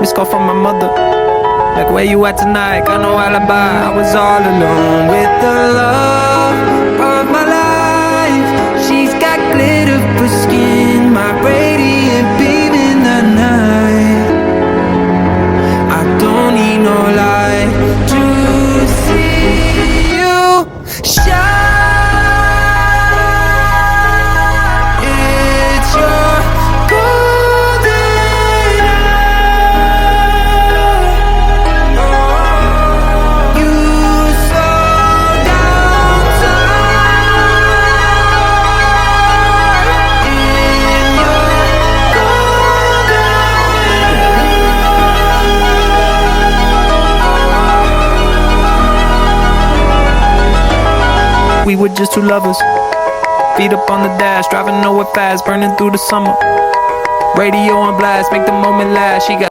Missed call from my mother. Like, where you at tonight? Got no alibi. I was all alone with the love of my life. She's got glitter for skin, my radiant beam in the night. I don't need no light to see you shine. It's your golden hour. You slow down time in your golden. We were just two lovers, feet up on the dash, driving nowhere fast, burning through the summer. Radio on blast, make the moment last. She got